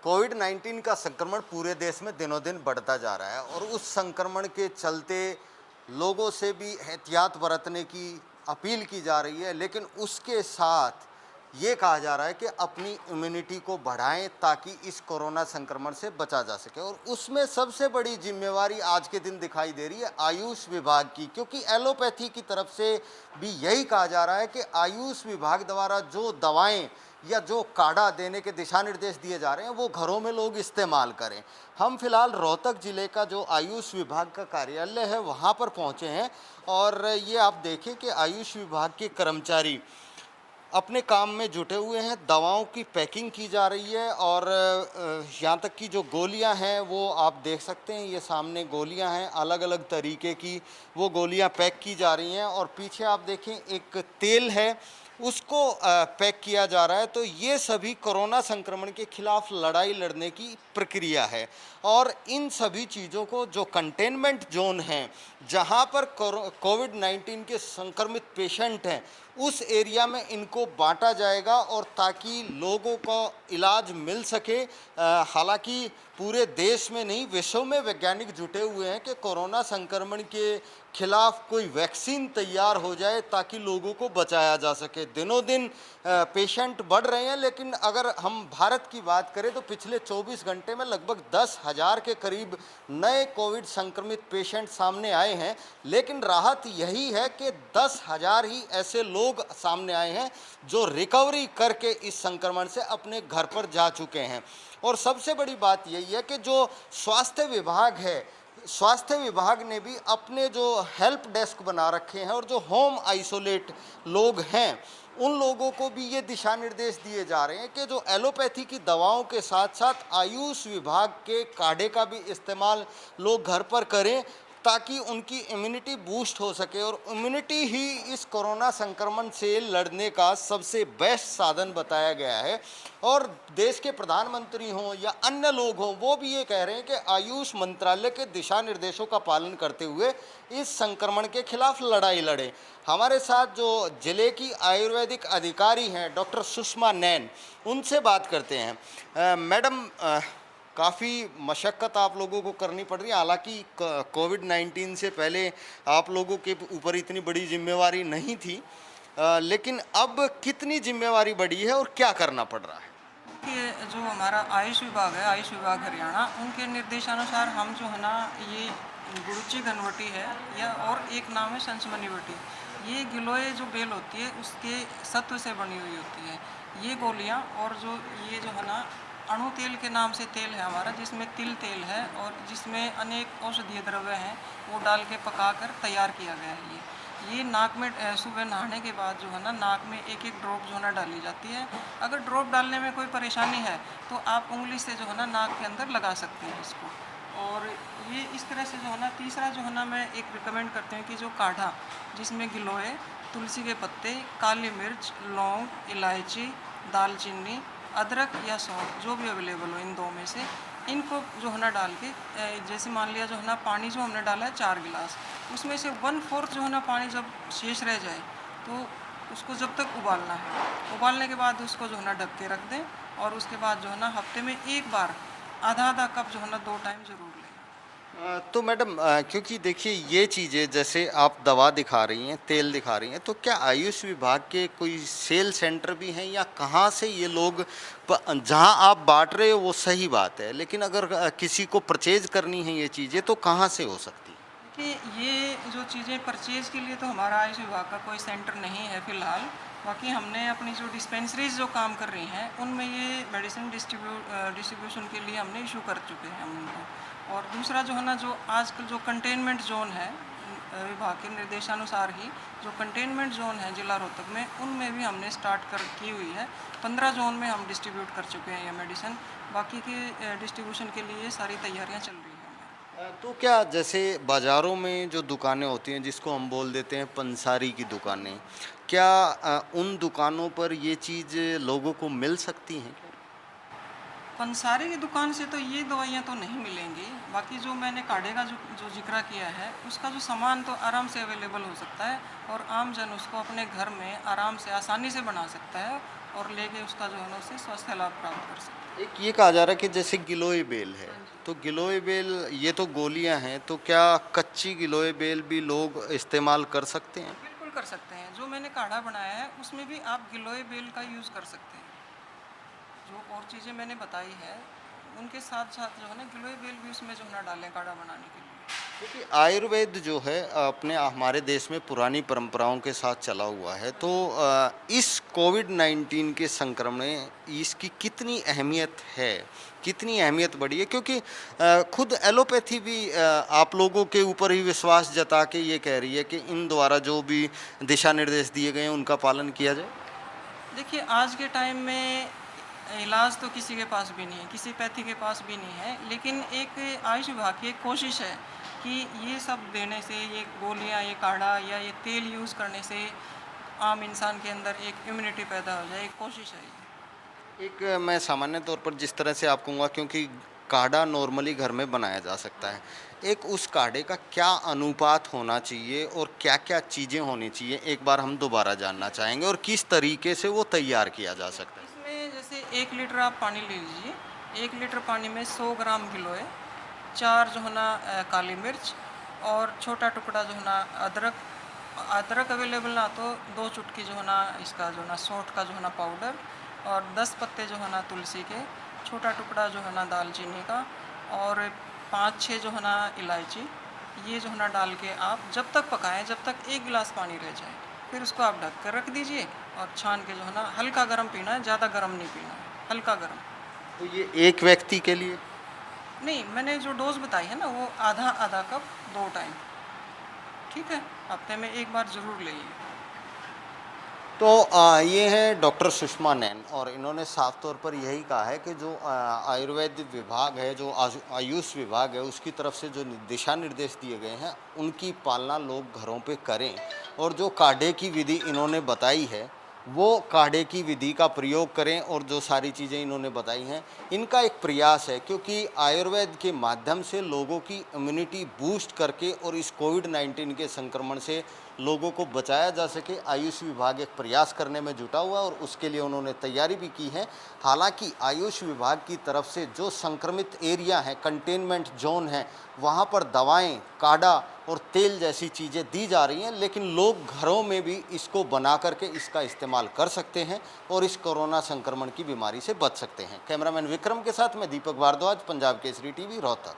Covid 19 का संक्रमण पूरे देश में दिनों दिन बढ़ता जा रहा है और उस संक्रमण के चलते लोगों से भी एहतियात बरतने की अपील की जा रही है, लेकिन उसके साथ ये कहा जा रहा है कि अपनी इम्यूनिटी को बढ़ाएं ताकि इस कोरोना संक्रमण से बचा जा सके। और उसमें सबसे बड़ी जिम्मेवारी आज के दिन दिखाई दे रही है आयुष विभाग की, क्योंकि एलोपैथी की तरफ से भी यही कहा जा रहा है कि आयुष विभाग द्वारा जो दवाएं या जो काढ़ा देने के दिशा निर्देश दिए जा रहे हैं वो घरों में लोग इस्तेमाल करें। हम फिलहाल रोहतक जिले का जो आयुष विभाग का कार्यालय है वहाँ पर पहुँचे हैं और ये आप देखें कि आयुष विभाग के कर्मचारी अपने काम में जुटे हुए हैं। दवाओं की पैकिंग की जा रही है और यहाँ तक कि जो गोलियां हैं वो आप देख सकते हैं, ये सामने गोलियां हैं, अलग अलग तरीके की वो गोलियां पैक की जा रही हैं। और पीछे आप देखें एक तेल है, उसको पैक किया जा रहा है। तो ये सभी कोरोना संक्रमण के खिलाफ लड़ाई लड़ने की प्रक्रिया है। और इन सभी चीज़ों को जो कंटेनमेंट जोन हैं, जहाँ पर कोविड 19 के संक्रमित पेशेंट हैं, उस एरिया में इनको बांटा जाएगा और ताकि लोगों को इलाज मिल सके। हालांकि पूरे देश में नहीं, विश्व में वैज्ञानिक जुटे हुए हैं कि कोरोना संक्रमण के खिलाफ कोई वैक्सीन तैयार हो जाए ताकि लोगों को बचाया जा सके। दिनों दिन पेशेंट बढ़ रहे हैं, लेकिन अगर हम भारत की बात करें तो पिछले 24 घंटे में लगभग 10,000 के करीब नए कोविड संक्रमित पेशेंट सामने आए हैं। लेकिन राहत यही है कि 10,000 ही ऐसे लोग सामने आए हैं जो रिकवरी करके इस संक्रमण से अपने घर पर जा चुके हैं। और सबसे बड़ी बात यही है कि जो स्वास्थ्य विभाग है, स्वास्थ्य विभाग ने भी अपने जो हेल्प डेस्क बना रखे हैं और जो होम आइसोलेट लोग हैं उन लोगों को भी ये दिशा निर्देश दिए जा रहे हैं कि जो एलोपैथी की दवाओं के साथ साथ आयुष विभाग के काढ़े का भी इस्तेमाल लोग घर पर करें ताकि उनकी इम्यूनिटी बूस्ट हो सके। और इम्यूनिटी ही इस कोरोना संक्रमण से लड़ने का सबसे बेस्ट साधन बताया गया है। और देश के प्रधानमंत्री हों या अन्य लोग हों, वो भी ये कह रहे हैं कि आयुष मंत्रालय के दिशा निर्देशों का पालन करते हुए इस संक्रमण के खिलाफ लड़ाई लड़ें। हमारे साथ जो जिले की आयुर्वेदिक अधिकारी हैं डॉक्टर सुषमा नैन, उनसे बात करते हैं। मैडम, काफ़ी मशक्क़त आप लोगों को करनी पड़ रही है। हालांकि कोविड 19 से पहले आप लोगों के ऊपर इतनी बड़ी जिम्मेवारी नहीं थी, लेकिन अब कितनी जिम्मेवारी बढ़ी है और क्या करना पड़ रहा है? कि जो हमारा आयुष विभाग है, आयुष विभाग हरियाणा, उनके निर्देशानुसार हम जो है ना, ये गुरुची घनवटी है या और एक नाम है संसमनी वटी। ये गिलोय जो बेल होती है उसके सत्व से बनी हुई होती है ये गोलियां। और जो ये जो है ना, अणु तेल के नाम से तेल है हमारा, जिसमें तिल तेल है और जिसमें अनेक औषधीय द्रव्य हैं, वो डाल के पकाकर तैयार किया गया है। ये नाक में सुबह नहाने के बाद जो है ना, नाक में एक एक ड्रॉप जो है ना डाली जाती है। अगर ड्रॉप डालने में कोई परेशानी है तो आप उंगली से जो है ना नाक के अंदर लगा सकते हैं इसको। और ये इस तरह से जो है ना, तीसरा जो है ना, मैं एक रिकमेंड करती हूँ कि जो काढ़ा जिसमें गिलोय, तुलसी के पत्ते, काली मिर्च, लौंग, इलायची, दालचीनी, अदरक या सौंफ जो भी अवेलेबल हो इन दो में से, इनको जो है ना डाल के, जैसे मान लिया जो है ना, पानी जो हमने डाला है 4 गिलास, उसमें से 1/4 जो है ना पानी जब शेष रह जाए तो उसको जब तक उबालना है, उबालने के बाद उसको जो है ना ढक के रख दें। और उसके बाद जो है ना, हफ्ते में एक बार आधा आधा कप जो है ना 2 टाइम ज़रूर लें। तो मैडम, क्योंकि देखिए ये चीज़ें जैसे आप दवा दिखा रही हैं, तेल दिखा रही हैं, तो क्या आयुष विभाग के कोई सेल सेंटर भी हैं या कहाँ से ये लोग जहाँ आप बांट रहे हो वो सही बात है, लेकिन अगर किसी को परचेज करनी है ये चीज़ें तो कहाँ से हो सकती है? देखिए, ये जो चीज़ें परचेज़ के लिए तो हमारा आयुष विभाग का कोई सेंटर नहीं है फ़िलहाल। बाकी हमने अपनी जो डिस्पेंसरीज़ जो काम कर रही हैं उनमें ये मेडिसिन डिस्ट्रीब्यूशन के लिए हमने इशू कर चुके हैं हम उनको। और दूसरा जो है ना, जो आजकल जो कंटेनमेंट ज़ोन है, विभाग के निर्देशानुसार ही जो कंटेनमेंट ज़ोन है जिला रोहतक में, उनमें भी हमने स्टार्ट कर की हुई है। 15 ज़ोन में हम डिस्ट्रीब्यूट कर चुके हैं ये मेडिसिन। बाकी के डिस्ट्रीब्यूशन के लिए सारी तैयारियाँ चल रही हैं। तो क्या जैसे बाज़ारों में जो दुकानें होती हैं जिसको हम बोल देते हैं पंसारी की दुकानें, क्या उन दुकानों पर ये चीज़ लोगों को मिल सकती हैं? पंसारी की दुकान से तो ये दवाइयाँ तो नहीं मिलेंगी। बाकी जो मैंने काढ़े का जो जो जिक्र किया है, उसका जो सामान तो आराम से अवेलेबल हो सकता है और आम जन उसको अपने घर में आराम से आसानी से बना सकता है। और लेके उसका जो है ना उससे स्वास्थ्य लाभ प्राप्त कर सकते एक ये कहा जा रहा है कि जैसे गिलोय बेल है, हैं। तो गिलोय बेल ये तो गोलियां हैं, तो क्या कच्ची गिलोय बेल भी लोग इस्तेमाल कर सकते हैं? बिल्कुल कर सकते हैं। जो मैंने काढ़ा बनाया है उसमें भी आप गिलोय बेल का यूज़ कर सकते हैं। जो और चीज़ें मैंने बताई है उनके साथ साथ जो है ना गिलोय बेल भी उसमें जो है ना डालें काढ़ा बनाने के लिए। क्योंकि आयुर्वेद जो है अपने हमारे देश में पुरानी परंपराओं के साथ चला हुआ है, तो इस कोविड-19 के संक्रमण में इसकी कितनी अहमियत है? कितनी अहमियत बढ़ी है? क्योंकि खुद एलोपैथी भी आप लोगों के ऊपर ही विश्वास जता के ये कह रही है कि इन द्वारा जो भी दिशा निर्देश दिए गए हैं उनका पालन किया जाए। देखिए आज के टाइम में इलाज तो किसी के पास भी नहीं है, किसी पैथी के पास भी नहीं है, लेकिन एक आयुष विभाग की एक कोशिश है कि ये सब देने से, ये गोलियां, ये काढ़ा या ये तेल यूज़ करने से आम इंसान के अंदर एक इम्यूनिटी पैदा हो जाए, एक कोशिश है ये। एक मैं सामान्य तौर पर जिस तरह से आप कहूँगा, क्योंकि काढ़ा नॉर्मली घर में बनाया जा सकता है, एक उस काढ़े का क्या अनुपात होना चाहिए और क्या-क्या चीज़ें होनी चाहिए? एक बार हम दोबारा जानना चाहेंगे, और किस तरीके से वो तैयार किया जा सकता है? इसमें जैसे 1 लीटर आप पानी ले लीजिए, 1 लीटर पानी में 100 ग्राम गिलोय, 4 जो है ना काली मिर्च और छोटा टुकड़ा जो है ना अदरक। अदरक अवेलेबल ना तो 2 चुटकी जो है ना इसका जो है ना सौंठ का जो है ना पाउडर, और 10 पत्ते जो है ना तुलसी के, छोटा टुकड़ा जो है ना दालचीनी का, और 5-6 जो है ना इलायची। ये जो है ना डाल के आप जब तक पकाएं जब तक 1 गिलास पानी रह जाए, फिर उसको आप ढक कर रख दीजिए और छान के जो है ना हल्का गर्म पीना है, ज़्यादा गर्म नहीं पीना है, हल्का गर्म। तो ये एक व्यक्ति के लिए? नहीं, मैंने जो डोज़ बताई है ना वो आधा आधा कप 2 टाइम, ठीक है? हफ्ते में 1 बार ज़रूर लेइए। तो ये हैं डॉक्टर सुषमा नैन, और इन्होंने साफ तौर पर यही कहा है कि जो आयुर्वेद विभाग है, जो आयुष विभाग है, उसकी तरफ से जो दिशा निर्देश दिए गए हैं उनकी पालना लोग घरों पे करें, और जो काढ़े की विधि इन्होंने बताई है वो काढ़े की विधि का प्रयोग करें, और जो सारी चीज़ें इन्होंने बताई हैं इनका एक प्रयास है, क्योंकि आयुर्वेद के माध्यम से लोगों की इम्यूनिटी बूस्ट करके और इस कोविड-19 के संक्रमण से लोगों को बचाया जा सके। आयुष विभाग एक प्रयास करने में जुटा हुआ है और उसके लिए उन्होंने तैयारी भी की है। हालांकि आयुष विभाग की तरफ से जो संक्रमित एरिया है, कंटेनमेंट जोन है, वहाँ पर दवाएं, काढ़ा और तेल जैसी चीज़ें दी जा रही हैं, लेकिन लोग घरों में भी इसको बना करके इसका इस्तेमाल कर सकते हैं और इस कोरोना संक्रमण की बीमारी से बच सकते हैं। कैमरामैन विक्रम के साथ मैं दीपक भारद्वाज, पंजाब केसरी टीवी, रोहतक।